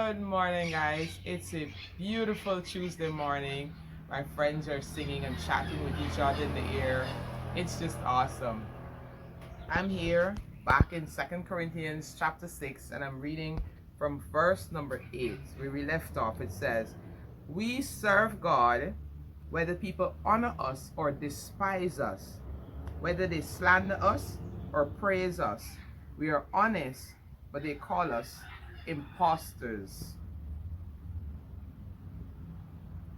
Good morning, guys. It's a beautiful Tuesday morning. My friends are singing and chatting with each other in the air. It's just awesome. I'm here back in Second Corinthians chapter 6, and I'm reading from verse number 8. Where we left off, it says, "We serve God whether people honor us or despise us, whether they slander us or praise us. We are honest, but they call us impostors.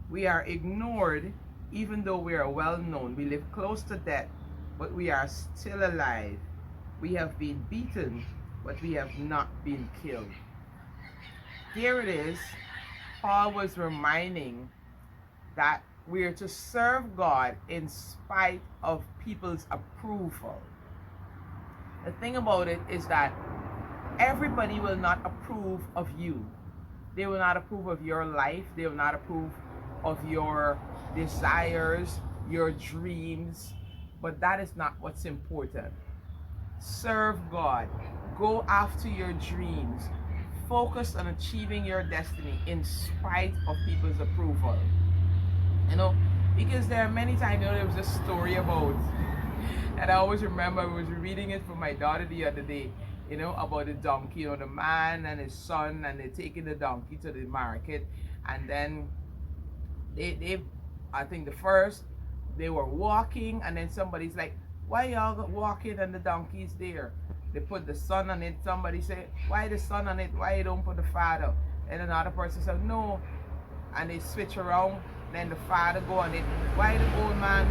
We are ignored even though we are well known. We live close to death, but we are still alive. We have been beaten, but we have not been killed." Here it is. Paul was reminding that we are to serve God in spite of people's approval. The thing about it is that everybody will not approve of you. They will not approve of your life. They will not approve of your desires, your dreams. But that is not what's important. Serve God. Go after your dreams. Focus on achieving your destiny in spite of people's approval. Because there are many times, there was a story about, and I always remember I was reading it for my daughter the other day, about the donkey, the man and his son, and they're taking the donkey to the market, and then they I think the first, they were walking, and then somebody's like, "Why y'all walking and the donkey's there?" They put the son on it. Somebody said, "Why the son on it? Why you don't put the father?" And another person said, "No." And they switch around. Then the father go on it. "Why the old man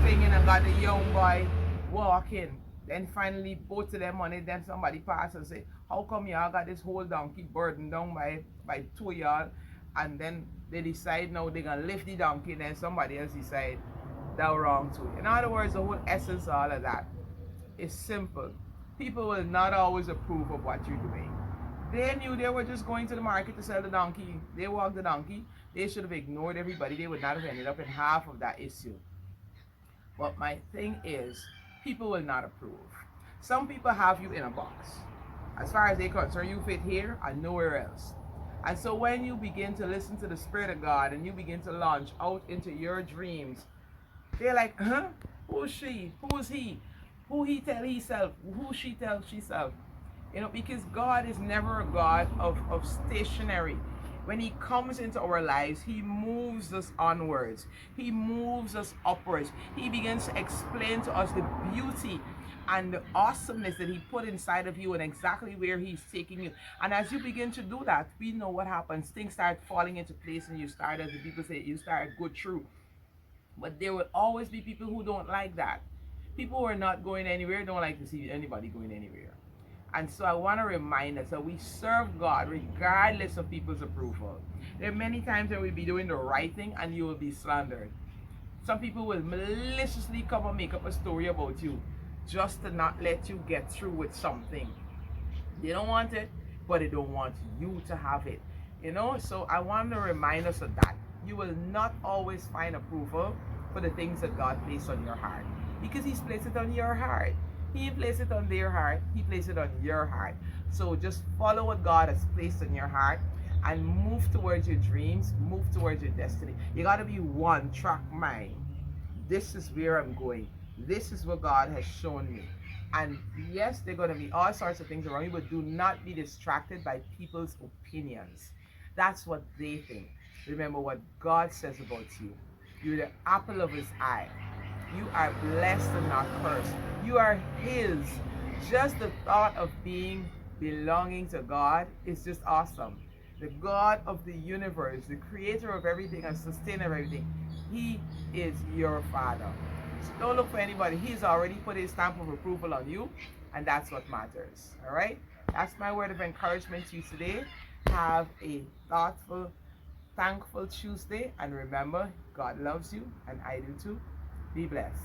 singing and got the young boy walking?" Then finally both of them on it. Then somebody pass and say, "How come y'all got this whole donkey burdened down by two of y'all?" And then they decide now they're gonna lift the donkey. And then somebody else decide they're wrong too. In other words, the whole essence of all of that is simple. People will not always approve of what you're doing. They knew they were just going to the market to sell the donkey. They walked the donkey. They should have ignored everybody. They would not have ended up in half of that issue. But my thing is, people will not approve. Some people have you in a box. As far as they're concerned, you fit here and nowhere else. And so when you begin to listen to the Spirit of God and you begin to launch out into your dreams, they're like, "Huh? Who's she? Who's he? Who he tell himself? Who she tell sheself?" Because God is never a God of stationary. When he comes into our lives, he moves us onwards. He moves us upwards. He begins to explain to us the beauty and the awesomeness that he put inside of you and exactly where he's taking you. And as you begin to do that, we know what happens. Things start falling into place and you start, as the people say, you start go through. But there will always be people who don't like that. People who are not going anywhere don't like to see anybody going anywhere. And so I want to remind us that we serve God regardless of people's approval. There are many times that we'll be doing the right thing and you will be slandered. Some people will maliciously come and make up a story about you just to not let you get through with something. They don't want it, but they don't want you to have it. So I want to remind us of that. You will not always find approval for the things that God placed on your heart, because he's placed it on your heart. He placed it on their heart. He placed it on your heart. So just follow what God has placed on your heart and move towards your dreams, move towards your destiny. You got to be one track mind. This is where I'm going. This is what God has shown me. And yes, there are going to be all sorts of things around you, but do not be distracted by people's opinions. That's what they think. Remember what God says about you. You're the apple of his eye. You are blessed and not cursed. You are his. Just the thought of belonging to God is just awesome. The God of the universe, the creator of everything and sustainer of everything, he is your father. So don't look for anybody. He's already put his stamp of approval on you, and that's what matters. All right? That's my word of encouragement to you today. Have a thoughtful, thankful Tuesday, and remember, God loves you, and I do too. Be blessed.